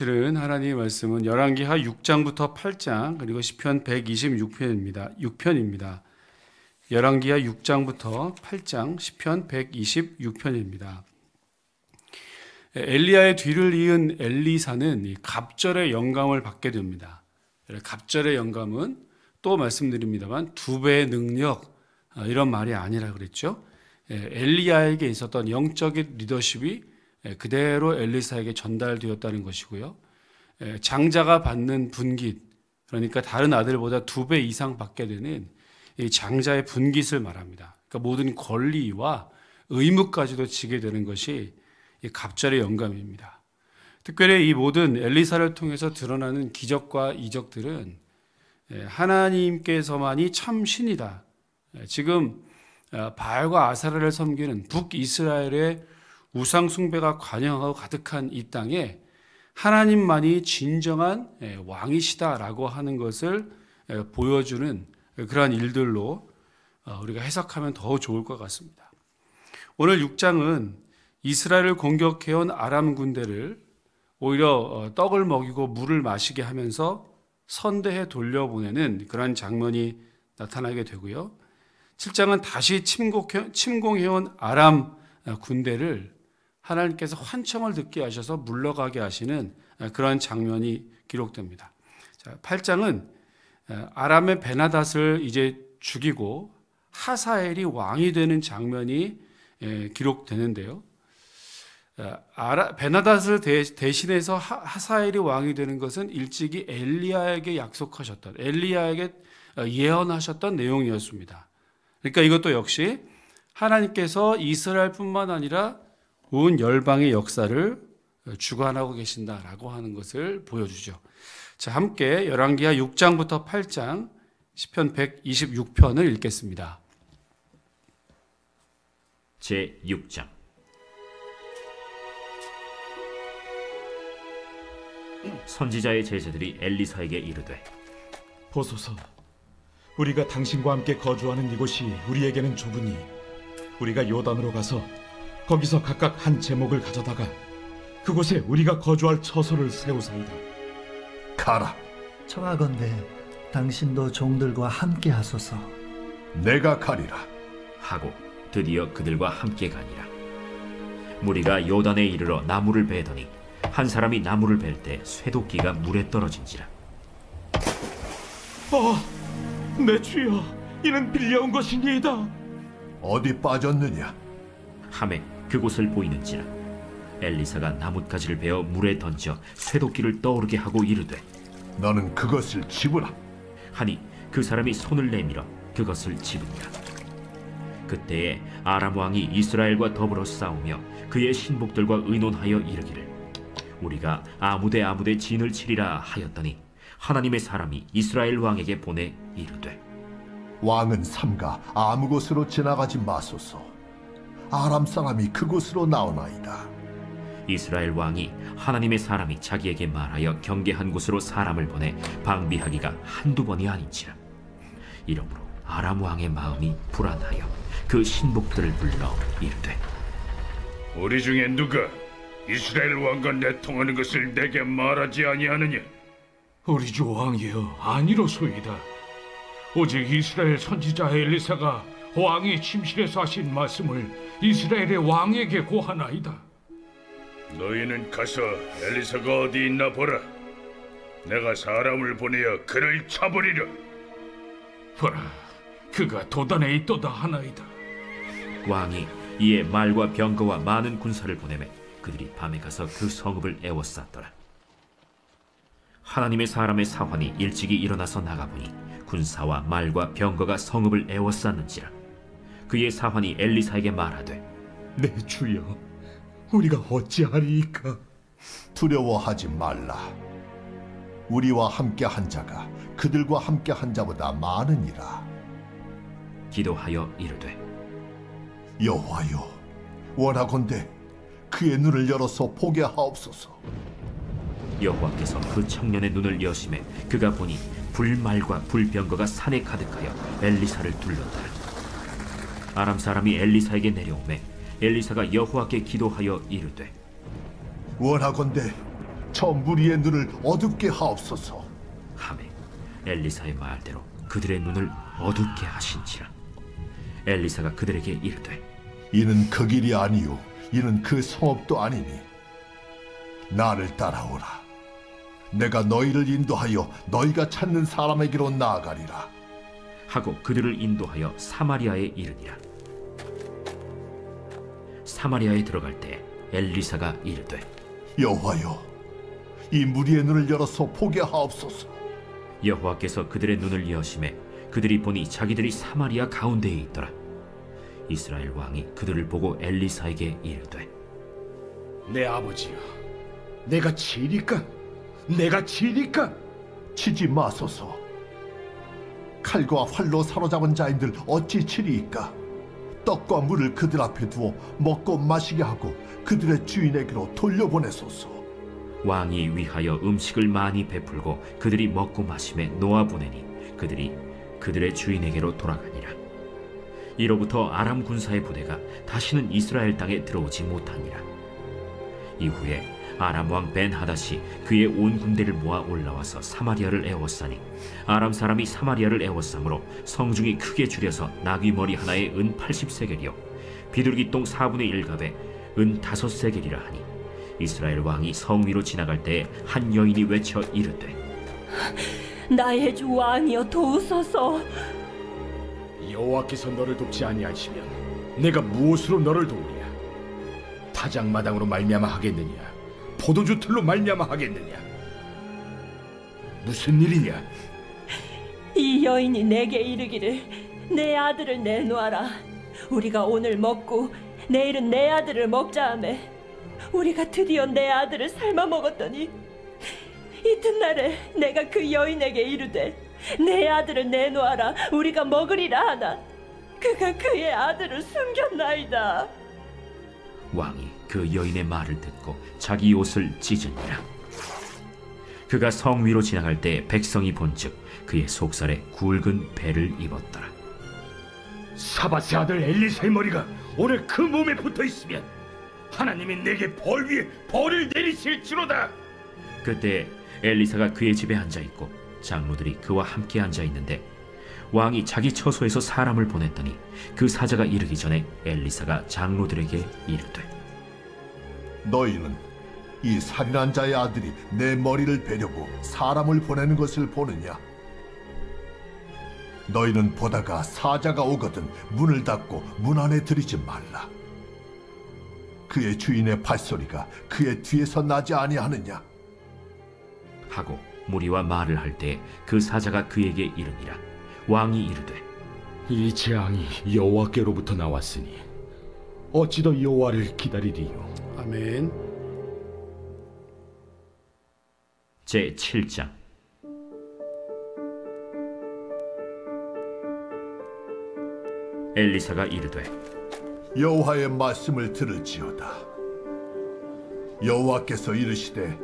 들은 하나님의 말씀은 열왕기하 6장부터 8장 그리고 시편 126편입니다. 6편입니다. 열왕기하 6장부터 8장 시편 126편입니다. 엘리야의 뒤를 이은 엘리사는 갑절의 영감을 받게 됩니다. 갑절의 영감은 또 말씀드립니다만 두 배의 능력 이런 말이 아니라 그랬죠. 엘리야에게 있었던 영적인 리더십이 그대로 엘리사에게 전달되었다는 것이고요. 장자가 받는 분깃, 그러니까 다른 아들보다 2배 이상 받게 되는 이 장자의 분깃을 말합니다. 그러니까 모든 권리와 의무까지도 지게 되는 것이 이 갑절의 영감입니다. 특별히 이 모든 엘리사를 통해서 드러나는 기적과 이적들은 하나님께서만이 참 신이다. 지금 바알과 아사라를 섬기는 북이스라엘의 우상 숭배가 관영하고 가득한 이 땅에 하나님만이 진정한 왕이시다라고 하는 것을 보여주는 그러한 일들로 우리가 해석하면 더 좋을 것 같습니다. 오늘 6장은 이스라엘을 공격해온 아람 군대를 오히려 떡을 먹이고 물을 마시게 하면서 선대해 돌려보내는 그런 장면이 나타나게 되고요. 7장은 다시 침공해온 아람 군대를 하나님께서 환청을 듣게 하셔서 물러가게 하시는 그런 장면이 기록됩니다. 8장은 아람의 베나닷을 이제 죽이고 하사엘이 왕이 되는 장면이 기록되는데요. 베나닷을 대신해서 하사엘이 왕이 되는 것은 일찍이 엘리야에게 약속하셨던, 엘리야에게 예언하셨던 내용이었습니다. 그러니까 이것도 역시 하나님께서 이스라엘뿐만 아니라 온 열방의 역사를 주관하고 계신다라고 하는 것을 보여주죠. 자, 함께 열왕기하 6장부터 8장 시편 126편을 읽겠습니다. 제6장. 선지자의 제자들이 엘리사에게 이르되, 보소서, 우리가 당신과 함께 거주하는 이곳이 우리에게는 좁으니 우리가 요단으로 가서 거기서 각각 한 제목을 가져다가 그곳에 우리가 거주할 처소를 세우사이다. 가라. 청하건대 당신도 종들과 함께 하소서. 내가 가리라 하고 드디어 그들과 함께 가니라. 무리가 요단에 이르러 나무를 베더니 한 사람이 나무를 벨 때 쇠도끼가 물에 떨어진지라. 내 주여, 이는 빌려온 것이니이다. 어디 빠졌느냐? 하매 그곳을 보이는지라. 엘리사가 나뭇가지를 베어 물에 던져 쇠도끼를 떠오르게 하고 이르되, 너는 그것을 집으라 하니 그 사람이 손을 내밀어 그것을 집으니라. 그때에 아람 왕이 이스라엘과 더불어 싸우며 그의 신복들과 의논하여 이르기를, 우리가 아무데 진을 치리라 하였더니 하나님의 사람이 이스라엘 왕에게 보내 이르되, 왕은 삼가 아무 곳으로 지나가지 마소서. 아람 사람이 그곳으로 나오나이다. 이스라엘 왕이 하나님의 사람이 자기에게 말하여 경계한 곳으로 사람을 보내 방비하기가 한두 번이 아닌지라. 이러므로 아람 왕의 마음이 불안하여 그 신복들을 불러 이르되, 우리 중에 누가 이스라엘 왕과 내통하는 것을 내게 말하지 아니하느냐? 우리 주 왕이여, 아니로소이다. 오직 이스라엘 선지자 엘리사가 왕이 침실에서 하신 말씀을 이스라엘의 왕에게 고하나이다. 너희는 가서 엘리사가 어디 있나 보라. 내가 사람을 보내어 그를 쳐버리려. 보라, 그가 도단에 있도다 하나이다. 왕이 이에 말과 병거와 많은 군사를 보내매 그들이 밤에 가서 그 성읍을 에워쌌더라. 하나님의 사람의 사환이 일찍이 일어나서 나가보니 군사와 말과 병거가 성읍을 에워쌌는지라. 그의 사환이 엘리사에게 말하되, 내 주여, 우리가 어찌하리이까? 두려워하지 말라. 우리와 함께 한 자가 그들과 함께 한 자보다 많으니라. 기도하여 이르되, 여호와여, 원하건대 그의 눈을 열어서 보게 하옵소서. 여호와께서 그 청년의 눈을 여심해 그가 보니 불말과 불병거가 산에 가득하여 엘리사를 둘렀더라. 아람 사람이 엘리사에게 내려오매 엘리사가 여호와께 기도하여 이르되, 원하건대 저 무리의 눈을 어둡게 하옵소서. 하매 엘리사의 말대로 그들의 눈을 어둡게 하신지라. 엘리사가 그들에게 이르되 이는 그 길이 아니요 이는 그 성읍도 아니니 나를 따라오라. 내가 너희를 인도하여 너희가 찾는 사람에게로 나아가리라. 하고 그들을 인도하여 사마리아에 이르니라. 사마리아에 들어갈 때 엘리사가 이르되 여호와여, 이 무리의 눈을 열어서 보게 하옵소서. 여호와께서 그들의 눈을 여심해 그들이 보니 자기들이 사마리아 가운데에 있더라. 이스라엘 왕이 그들을 보고 엘리사에게 이르되 내 아버지여, 내가 치리까? 내가 치리까? 치지 마소서. 칼과 활로 사로잡은 자인들 어찌 치리이까? 떡과 물을 그들 앞에 두어 먹고 마시게 하고 그들의 주인에게로 돌려보내소서. 왕이 위하여 음식을 많이 베풀고 그들이 먹고 마심에 놓아보내니 그들이 그들의 주인에게로 돌아가니라. 이로부터 아람 군사의 부대가 다시는 이스라엘 땅에 들어오지 못하니라. 이후에 아람 왕 벤하닷이 그의 온 군대를 모아 올라와서 사마리아를 에워싸니 아람 사람이 사마리아를 에워싸므로 성중이 크게 줄여서 나귀 머리 하나에 은 80세겔이요 비둘기 똥 4분의 1갑에 은 5세겔이라 하니 이스라엘 왕이 성 위로 지나갈 때에 한 여인이 외쳐 이르되 나의 주 왕이여 도우소서. 여호와께서 너를 돕지 아니하시면 내가 무엇으로 너를 도우랴? 타작마당으로 말미암아 하겠느냐? 포도주 틀로 말미암아 하겠느냐? 무슨 일이냐? 이 여인이 내게 이르기를 내 아들을 내놓아라. 우리가 오늘 먹고 내일은 내 아들을 먹자 하매 우리가 드디어 내 아들을 삶아 먹었더니 이튿날에 내가 그 여인에게 이르되 내 아들을 내놓아라. 우리가 먹으리라 하나 그가 그의 아들을 숨겼나이다. 왕이 그 여인의 말을 듣고 자기 옷을 찢으니라. 그가 성 위로 지나갈 때 백성이 본즉 그의 속살에 굵은 배를 입었더라. 사밧의 아들 엘리사의 머리가 오늘 그 몸에 붙어 있으면 하나님이 내게 벌 위에 벌을 내리실지로다. 그때 엘리사가 그의 집에 앉아 있고 장로들이 그와 함께 앉아 있는데 왕이 자기 처소에서 사람을 보냈더니 그 사자가 이르기 전에 엘리사가 장로들에게 이르되 너희는 이 살인한 자의 아들이 내 머리를 베려고 사람을 보내는 것을 보느냐? 너희는 보다가 사자가 오거든 문을 닫고 문 안에 들이지 말라. 그의 주인의 발소리가 그의 뒤에서 나지 아니하느냐? 하고 무리와 말을 할 때 그 사자가 그에게 이르니라. 왕이 이르되 이 재앙이 여호와께로부터 나왔으니 어찌 더 여호와를 기다리리요? 아멘. 제 7장. 엘리사가 이르되 여호와의 말씀을 들을지어다. 여호와께서 이르시되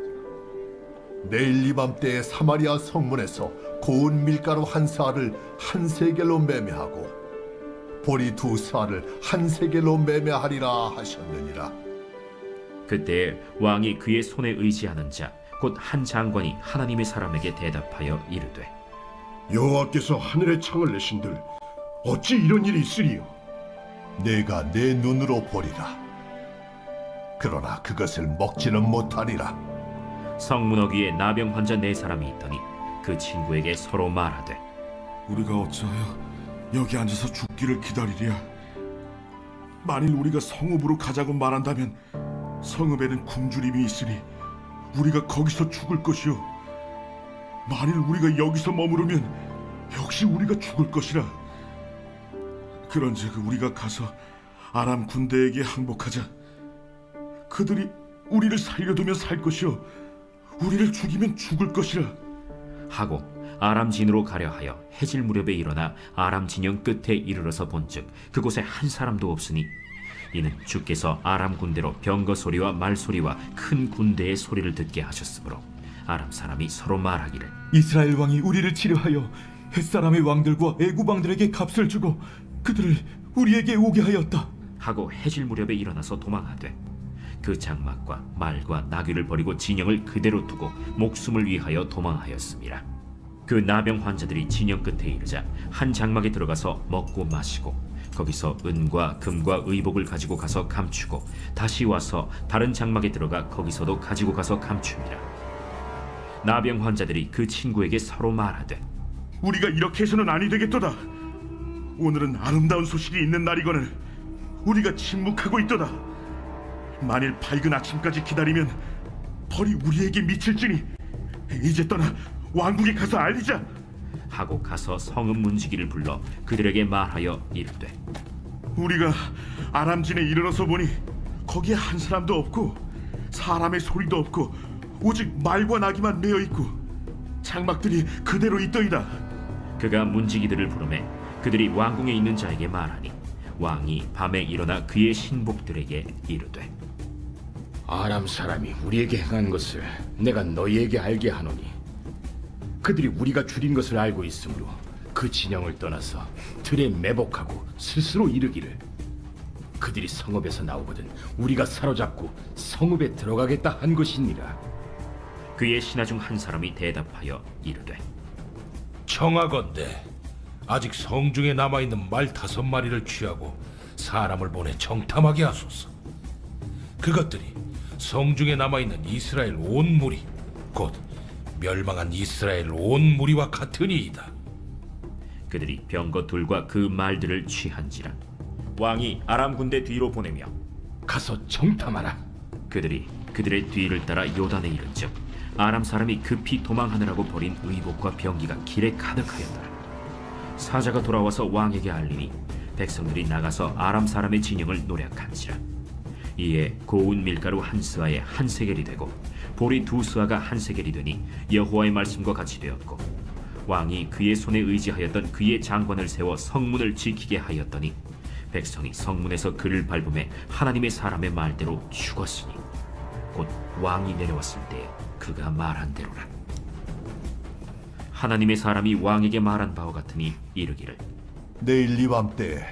내일 이맘때에 사마리아 성문에서 고운 밀가루 한 사알을 한 세겔로 매매하고 보리 두 사알을 한 세겔로 매매하리라 하셨느니라. 그때 왕이 그의 손에 의지하는 자 곧 한 장관이 하나님의 사람에게 대답하여 이르되 여호와께서 하늘의 창을 내신들 어찌 이런 일이 있으리요? 내가 내 눈으로 보리라. 그러나 그것을 먹지는 못하리라. 성문허 위에 나병 환자 4사람이 있더니 그 친구에게 서로 말하되 우리가 어찌하여 여기 앉아서 죽기를 기다리랴? 만일 우리가 성읍으로 가자고 말한다면 성읍에는 굶주림이 있으니 우리가 거기서 죽을 것이요 만일 우리가 여기서 머무르면 역시 우리가 죽을 것이라. 그런즉 우리가 가서 아람 군대에게 항복하자. 그들이 우리를 살려두면 살 것이요 우리를 죽이면 죽을 것이라. 하고 아람 진으로 가려 하여 해질 무렵에 일어나 아람 진영 끝에 이르러서 본즉 그곳에 한 사람도 없으니 이는 주께서 아람 군대로 병거 소리와 말 소리와 큰 군대의 소리를 듣게 하셨으므로 아람 사람이 서로 말하기를 이스라엘 왕이 우리를 치료하여 햇사람의 왕들과 애굽 왕들에게 값을 주고 그들을 우리에게 오게 하였다 하고 해질 무렵에 일어나서 도망하되 그 장막과 말과 나귀를 버리고 진영을 그대로 두고 목숨을 위하여 도망하였습니다. 그 나병 환자들이 진영 끝에 이르자 한 장막에 들어가서 먹고 마시고 거기서 은과 금과 의복을 가지고 가서 감추고 다시 와서 다른 장막에 들어가 거기서도 가지고 가서 감춥니다. 나병 환자들이 그 친구에게 서로 말하되 우리가 이렇게 해서는 아니 되겠도다. 오늘은 아름다운 소식이 있는 날이거늘 우리가 침묵하고 있도다. 만일 밝은 아침까지 기다리면 벌이 우리에게 미칠지니 이제 떠나 왕궁에 가서 알리자 하고 가서 성읍 문지기를 불러 그들에게 말하여 이르되 우리가 아람진에 이르러서 보니 거기에 한 사람도 없고 사람의 소리도 없고 오직 말과 나귀만 메어 있고 장막들이 그대로 있더이다. 그가 문지기들을 부르매 그들이 왕궁에 있는 자에게 말하니 왕이 밤에 일어나 그의 신복들에게 이르되 아람 사람이 우리에게 행한 것을 내가 너희에게 알게 하노니 그들이 우리가 줄인 것을 알고 있으므로 그 진영을 떠나서 들에 매복하고 스스로 이르기를 그들이 성읍에서 나오거든 우리가 사로잡고 성읍에 들어가겠다 한 것이니라. 그의 신하 중 한 사람이 대답하여 이르되 청하건대 아직 성중에 남아있는 말 5마리를 취하고 사람을 보내 정탐하게 하소서. 그것들이 성중에 남아있는 이스라엘 온 무리 곧 멸망한 이스라엘 온 무리와 같으니이다. 그들이 병거 둘과 그 말들을 취한지라 왕이 아람 군대 뒤로 보내며 가서 정탐하라. 그들이 그들의 뒤를 따라 요단에 이른즉 아람 사람이 급히 도망하느라고 버린 의복과 병기가 길에 가득하였더라. 사자가 돌아와서 왕에게 알리니 백성들이 나가서 아람 사람의 진영을 노략한지라. 이에 고운 밀가루 한 스아에 한 세겔이 되고 보리 2스아가 한 세겔이 되니 여호와의 말씀과 같이 되었고 왕이 그의 손에 의지하였던 그의 장관을 세워 성문을 지키게 하였더니 백성이 성문에서 그를 밟음에 하나님의 사람의 말대로 죽었으니 곧 왕이 내려왔을 때에 그가 말한 대로라. 하나님의 사람이 왕에게 말한 바와 같으니 이르기를 내일 이 밤때에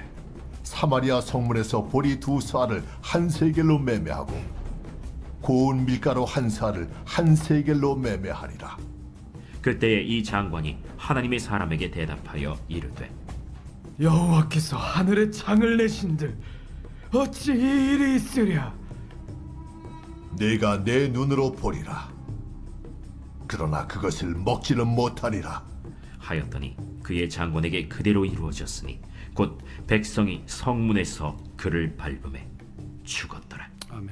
사마리아 성문에서 보리 2스아를 한 세겔로 매매하고 고운 밀가루 한 스아를 한 세겔로 매매하리라. 그때에 이 장관이 하나님의 사람에게 대답하여 이르되 여호와께서 하늘에 창을 내신들 어찌 이 일이 있으랴. 내가 내 눈으로 보리라. 그러나 그것을 먹지는 못하리라 하였더니 그의 장관에게 그대로 이루어졌으니 곧 백성이 성문에서 그를 밟음에 죽었더라. 아멘.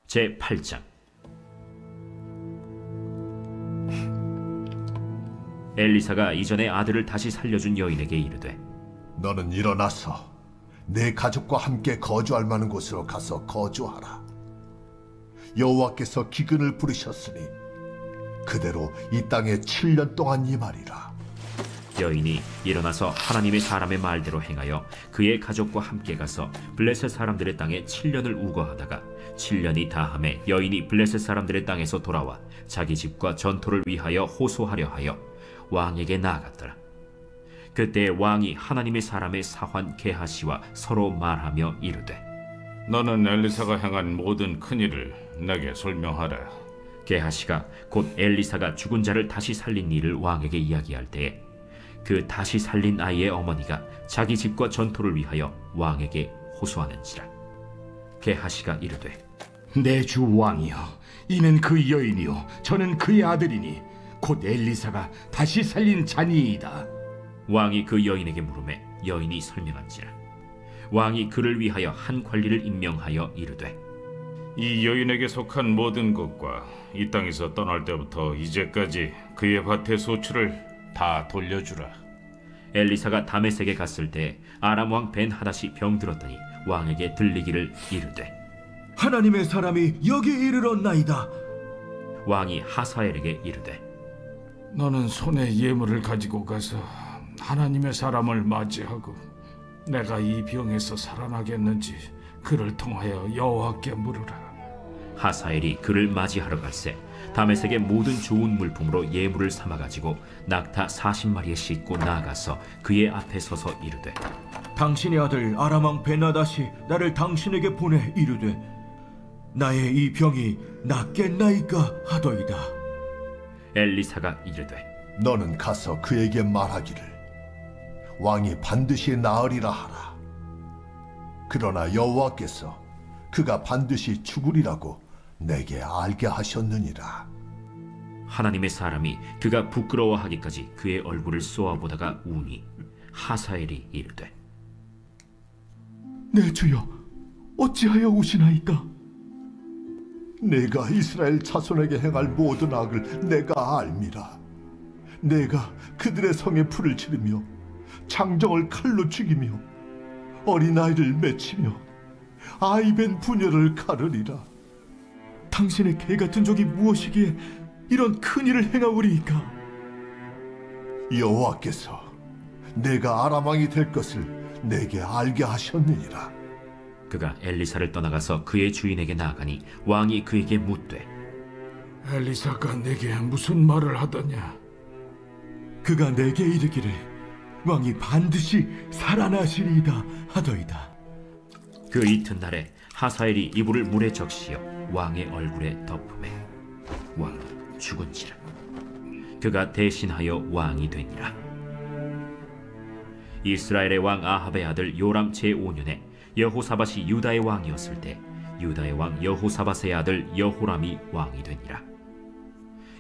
제8장 엘리사가 이전에 아들을 다시 살려준 여인에게 이르되 너는 일어나서 내 가족과 함께 거주할 만한 곳으로 가서 거주하라. 여호와께서 기근을 부르셨으니 그대로 이 땅에 7년 동안 임하리라. 여인이 일어나서 하나님의 사람의 말대로 행하여 그의 가족과 함께 가서 블레셋 사람들의 땅에 7년을 우거하다가 7년이 다함에 여인이 블레셋 사람들의 땅에서 돌아와 자기 집과 전토를 위하여 호소하려 하여 왕에게 나아갔더라. 그때 왕이 하나님의 사람의 사환 게하시와 서로 말하며 이르되 너는 엘리사가 행한 모든 큰일을 내게 설명하라. 게하시가 곧 엘리사가 죽은 자를 다시 살린 일을 왕에게 이야기할 때에 그 다시 살린 아이의 어머니가 자기 집과 전토를 위하여 왕에게 호소하는지라. 게하시가 이르되 내 주 왕이여, 이는 그 여인이요 저는 그의 아들이니 곧 엘리사가 다시 살린 자니이다. 왕이 그 여인에게 물으매 여인이 설명한지라. 왕이 그를 위하여 한 관리를 임명하여 이르되 이 여인에게 속한 모든 것과 이 땅에서 떠날 때부터 이제까지 그의 밭의 소출을 다 돌려주라. 엘리사가 다메섹에 갔을 때 아람 왕 벤하닷이 병들었더니 왕에게 들리기를 이르되 하나님의 사람이 여기 이르렀나이다. 왕이 하사엘에게 이르되 너는 손에 예물을 가지고 가서 하나님의 사람을 맞이하고 내가 이 병에서 살아나겠는지 그를 통하여 여호와께 물으라. 하사엘이 그를 맞이하러 갈새 다메섹의 모든 좋은 물품으로 예물을 삼아가지고 낙타 40마리에 싣고 나아가서 그의 앞에 서서 이르되 당신의 아들 아람 왕 베나닷이 나를 당신에게 보내 이르되 나의 이 병이 낫겠나이까 하더이다. 엘리사가 이르되 너는 가서 그에게 말하기를 왕이 반드시 나으리라 하라. 그러나 여호와께서 그가 반드시 죽으리라고 내게 알게 하셨느니라. 하나님의 사람이 그가 부끄러워하기까지 그의 얼굴을 쏘아보다가 우니 하사엘이 이르되 내 주여, 어찌하여 우시나이까? 내가 이스라엘 자손에게 행할 모든 악을 내가 알미라. 내가 그들의 성에 불을 지르며 장정을 칼로 죽이며 어린아이를 맺히며 아이벤 부녀를 가르리라. 당신의 개같은 적이 무엇이기에 이런 큰 일을 행하오리이까? 여호와께서 내가 아람 왕이 될 것을 내게 알게 하셨느니라. 그가 엘리사를 떠나가서 그의 주인에게 나아가니 왕이 그에게 묻되 엘리사가 내게 무슨 말을 하더냐? 그가 내게 이르기를 왕이 반드시 살아나시리이다 하더이다. 그 이튿날에 하사엘이 이불을 물에 적시어 왕의 얼굴에 덮음에 왕은 죽은지라. 그가 대신하여 왕이 되니라. 이스라엘의 왕 아합의 아들 요람 제5년에 여호사밧이 유다의 왕이었을 때 유다의 왕 여호사밧의 아들 여호람이 왕이 되니라.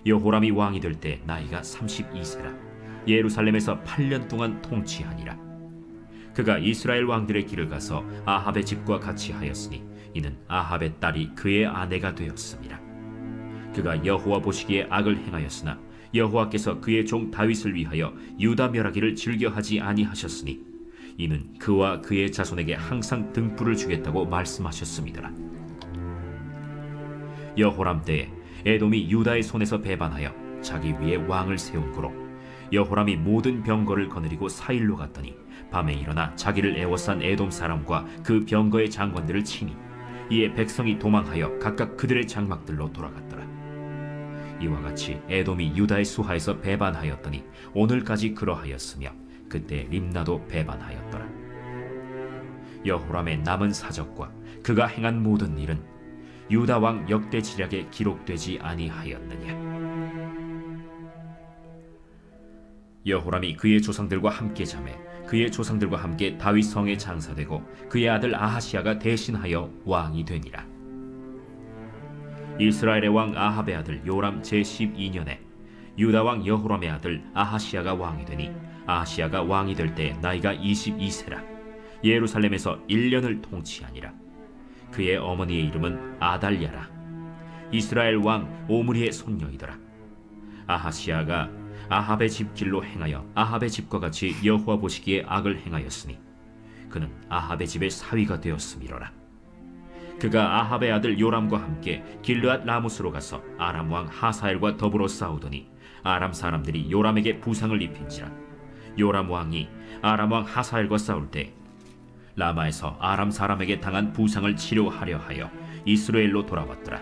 여호람이 왕이 될 때 나이가 32세라. 예루살렘에서 8년 동안 통치하니라. 그가 이스라엘 왕들의 길을 가서 아합의 집과 같이 하였으니 이는 아합의 딸이 그의 아내가 되었습니다. 그가 여호와 보시기에 악을 행하였으나 여호와께서 그의 종 다윗을 위하여 유다 멸하기를 즐겨하지 아니하셨으니 이는 그와 그의 자손에게 항상 등불을 주겠다고 말씀하셨습니다. 여호람 때에 에돔이 유다의 손에서 배반하여 자기 위에 왕을 세운 고로 여호람이 모든 병거를 거느리고 사일로 갔더니 밤에 일어나 자기를 애워싼 에돔 사람과 그 병거의 장관들을 치니 이에 백성이 도망하여 각각 그들의 장막들로 돌아갔더라. 이와 같이 에돔이 유다의 수하에서 배반하였더니 오늘까지 그러하였으며 그때 림나도 배반하였더라. 여호람의 남은 사적과 그가 행한 모든 일은 유다 왕 역대 지략에 기록되지 아니하였느냐. 여호람이 그의 조상들과 함께 자매 그의 조상들과 함께 다윗 성에 장사되고 그의 아들 아하시아가 대신하여 왕이 되니라. 이스라엘의 왕 아합의 아들 요람 제12년에 유다 왕 여호람의 아들 아하시아가 왕이 되니 아하시아가 왕이 될 때 나이가 22세라. 예루살렘에서 1년을 통치하니라. 그의 어머니의 이름은 아달랴라. 이스라엘 왕 오므리의 손녀이더라. 아하시아가 아합의 집 길로 행하여 아합의 집과 같이 여호와 보시기에 악을 행하였으니 그는 아합의 집의 사위가 되었음이로라. 그가 아합의 아들 요람과 함께 길르앗 라못으로 가서 아람 왕 하사엘과 더불어 싸우더니 아람 사람들이 요람에게 부상을 입힌지라. 요람 왕이 아람 왕 하사엘과 싸울 때 라마에서 아람 사람에게 당한 부상을 치료하려 하여 이스라엘로 돌아왔더라.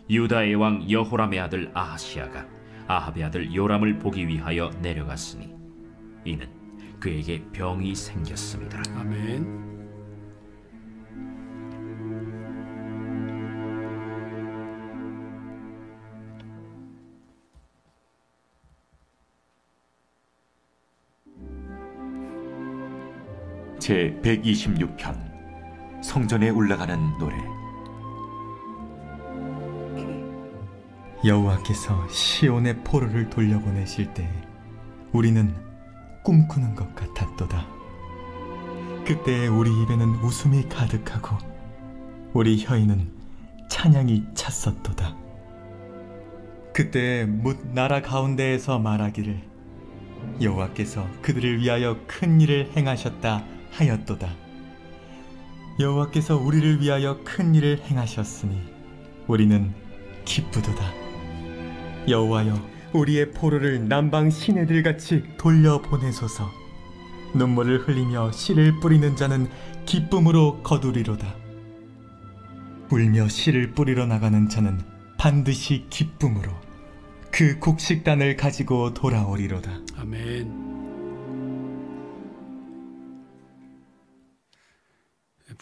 유다의 왕 여호람의 아들 아하시아가 아합의 아들 요람을 보기 위하여 내려갔으니 이는 그에게 병이 생겼습니다. 아멘. 제 126편 성전에 올라가는 노래. 여호와께서 시온의 포로를 돌려보내실 때 우리는 꿈꾸는 것 같았도다. 그때 우리 입에는 웃음이 가득하고 우리 혀에는 찬양이 찼었도다. 그때 뭇 나라 가운데에서 말하기를 여호와께서 그들을 위하여 큰 일을 행하셨다 하였도다. 여호와께서 우리를 위하여 큰 일을 행하셨으니 우리는 기쁘도다. 여호와여, 우리의 포로를 남방 시내들같이 돌려보내소서. 눈물을 흘리며 씨를 뿌리는 자는 기쁨으로 거두리로다. 울며 씨를 뿌리러 나가는 자는 반드시 기쁨으로 그 곡식단을 가지고 돌아오리로다. 아멘.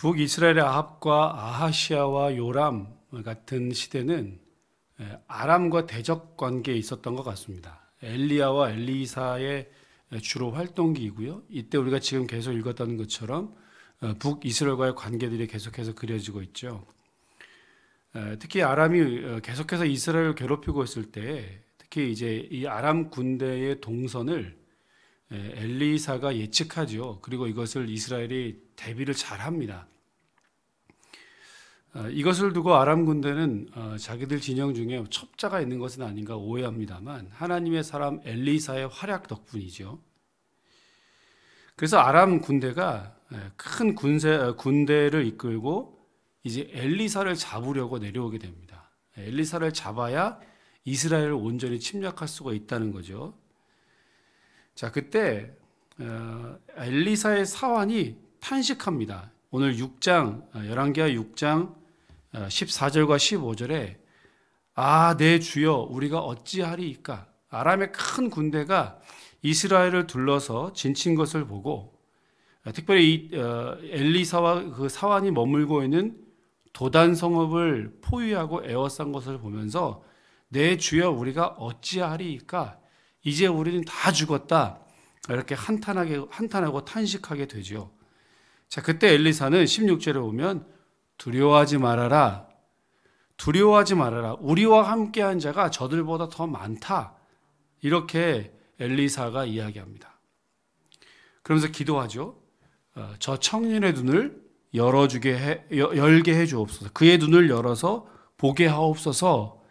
북이스라엘의 아합과 아하시아와 요람 같은 시대는 아람과 대적 관계에 있었던 것 같습니다. 엘리야와 엘리사의 주로 활동기이고요. 이때 우리가 지금 계속 읽었던 것처럼 북이스라엘과의 관계들이 계속해서 그려지고 있죠. 특히 아람이 계속해서 이스라엘을 괴롭히고 있을 때, 특히 이제 이 아람 군대의 동선을 엘리사가 예측하죠. 그리고 이것을 이스라엘이 대비를 잘합니다. 이것을 두고 아람 군대는 자기들 진영 중에 첩자가 있는 것은 아닌가 오해합니다만 하나님의 사람 엘리사의 활약 덕분이죠. 그래서 아람 군대가 큰 군대를 이끌고 이제 엘리사를 잡으려고 내려오게 됩니다. 엘리사를 잡아야 이스라엘을 온전히 침략할 수가 있다는 거죠. 자, 그때 엘리사의 사환이 탄식합니다. 오늘 6장, 열왕기하 6장 14절과 15절에 내 주여 우리가 어찌하리이까. 아람의 큰 군대가 이스라엘을 둘러서 진친 것을 보고 특별히 엘리사와 그 사환이 머물고 있는 도단 성읍을 포위하고 에워싼 것을 보면서 내 주여 우리가 어찌하리이까. 이제 우리는 다 죽었다. 이렇게 한탄하고 탄식하게 되죠. 자, 그때 엘리사는 16절에 보면 두려워하지 말아라. 두려워하지 말아라. 우리와 함께한 자가 저들보다 더 많다. 이렇게 엘리사가 이야기합니다. 그러면서 기도하죠. 저 청년의 눈을 열게 해 주옵소서. 그의 눈을 열어서 보게 하옵소서.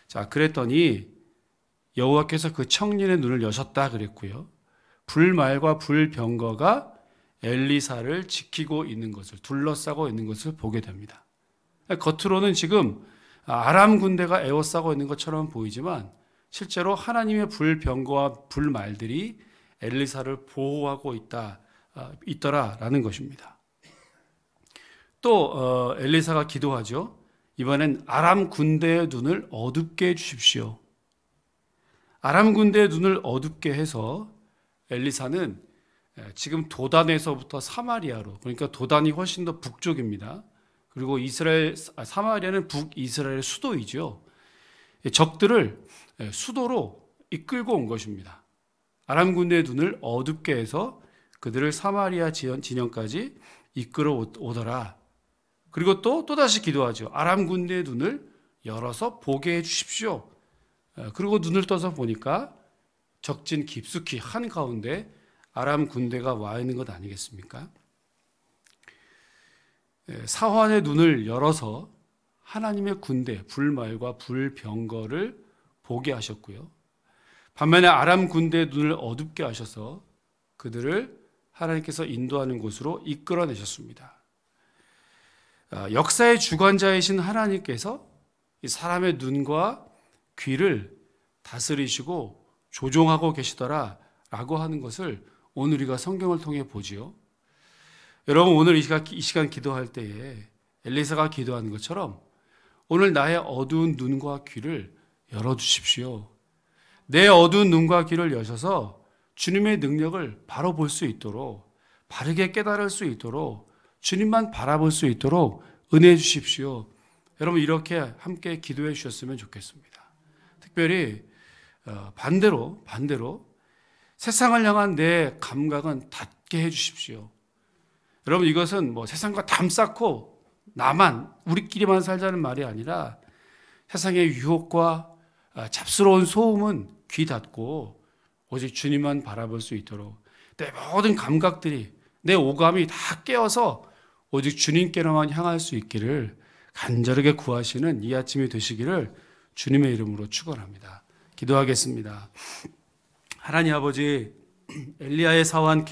자, 그랬더니 여호와께서 그 청년의 눈을 여셨다 그랬고요. 불말과 불병거가 엘리사를 지키고 있는 것을, 둘러싸고 있는 것을 보게 됩니다. 겉으로는 지금 아람 군대가 에워싸고 있는 것처럼 보이지만 실제로 하나님의 불병거와 불말들이 엘리사를 보호하고 있더라라는 것입니다. 또 엘리사가 기도하죠. 이번엔 아람 군대의 눈을 어둡게 해주십시오. 아람 군대의 눈을 어둡게 해서 엘리사는 지금 도단에서부터 사마리아로, 그러니까 도단이 훨씬 더 북쪽입니다. 그리고 사마리아는 북이스라엘의 수도이죠. 적들을 수도로 이끌고 온 것입니다. 아람 군대의 눈을 어둡게 해서 그들을 사마리아 진영까지 이끌어 오더라. 그리고 또다시 기도하죠. 아람 군대의 눈을 열어서 보게 해 주십시오. 그리고 눈을 떠서 보니까 적진 깊숙이 한가운데 아람 군대가 와 있는 것 아니겠습니까? 사환의 눈을 열어서 하나님의 군대, 불말과 불병거를 보게 하셨고요. 반면에 아람 군대의 눈을 어둡게 하셔서 그들을 하나님께서 인도하는 곳으로 이끌어내셨습니다. 역사의 주관자이신 하나님께서 이 사람의 눈과 귀를 다스리시고 조종하고 계시더라라고 하는 것을 오늘 우리가 성경을 통해 보지요. 여러분, 오늘 이 시간 기도할 때에 엘리사가 기도하는 것처럼 오늘 나의 어두운 눈과 귀를 열어주십시오. 내 어두운 눈과 귀를 여셔서 주님의 능력을 바로 볼 수 있도록, 바르게 깨달을 수 있도록, 주님만 바라볼 수 있도록 은혜해 주십시오. 여러분, 이렇게 함께 기도해 주셨으면 좋겠습니다. 특별히 반대로 세상을 향한 내 감각은 닫게 해 주십시오. 여러분, 이것은 세상과 담쌓고 우리끼리만 살자는 말이 아니라 세상의 유혹과 잡스러운 소음은 귀 닫고 오직 주님만 바라볼 수 있도록 내 모든 감각들이, 내 오감이 다 깨어서 오직 주님께로만 향할 수 있기를 간절하게 구하시는 이 아침이 되시기를 주님의 이름으로 축원합니다. 기도하겠습니다. 하나님 아버지, 엘리야의 사환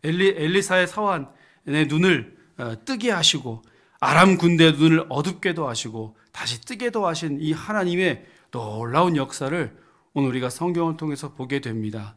엘리사의 사환의 눈을 뜨게 하시고 아람 군대의 눈을 어둡게도 하시고 다시 뜨게도 하신 이 하나님의 놀라운 역사를 오늘 우리가 성경을 통해서 보게 됩니다.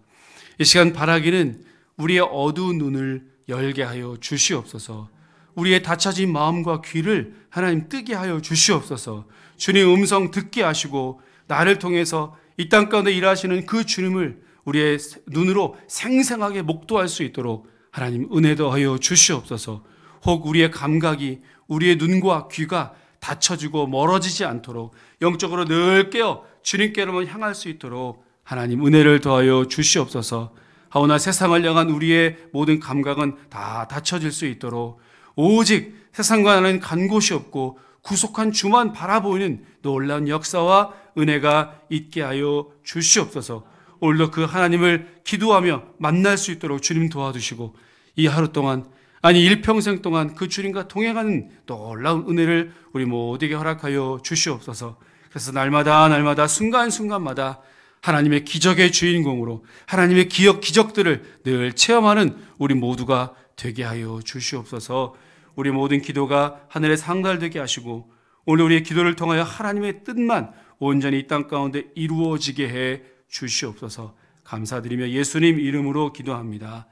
이 시간 바라기는 우리의 어두운 눈을 열게 하여 주시옵소서. 우리의 닫혀진 마음과 귀를 하나님 뜨게 하여 주시옵소서. 주님 음성 듣게 하시고 나를 통해서 이 땅 가운데 일하시는 그 주님을 우리의 눈으로 생생하게 목도할 수 있도록 하나님 은혜 더하여 주시옵소서. 혹 우리의 감각이, 우리의 눈과 귀가 닫혀지고 멀어지지 않도록 영적으로 늘 깨어 주님께로만 향할 수 있도록 하나님 은혜를 더하여 주시옵소서. 하오나 세상을 향한 우리의 모든 감각은 다 닫혀질 수 있도록 오직 세상과는 간 곳이 없고 구속한 주만 바라보이는 놀라운 역사와 은혜가 있게 하여 주시옵소서. 오늘도 그 하나님을 기도하며 만날 수 있도록 주님 도와주시고 이 하루 동안, 아니 일평생 동안 그 주님과 동행하는 놀라운 은혜를 우리 모두에게 허락하여 주시옵소서. 그래서 날마다 순간순간마다 하나님의 기적의 주인공으로 하나님의 기적들을 늘 체험하는 우리 모두가 되게 하여 주시옵소서. 우리 모든 기도가 하늘에 상달되게 하시고 오늘 우리의 기도를 통하여 하나님의 뜻만 온전히 이 땅 가운데 이루어지게 해 주시옵소서. 감사드리며 예수님 이름으로 기도합니다.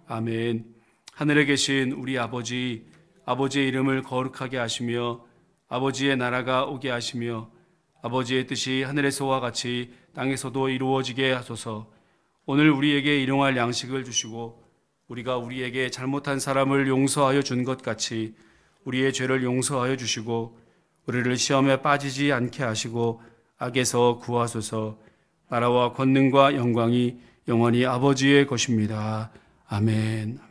아멘. 하늘에 계신 우리 아버지, 아버지의 이름을 거룩하게 하시며 아버지의 나라가 오게 하시며 아버지의 뜻이 하늘에서와 같이 땅에서도 이루어지게 하소서. 오늘 우리에게 일용할 양식을 주시고 우리가 우리에게 잘못한 사람을 용서하여 준 것 같이 우리의 죄를 용서하여 주시고 우리를 시험에 빠지지 않게 하시고 악에서 구하소서. 나라와 권능과 영광이 영원히 아버지의 것입니다. 아멘.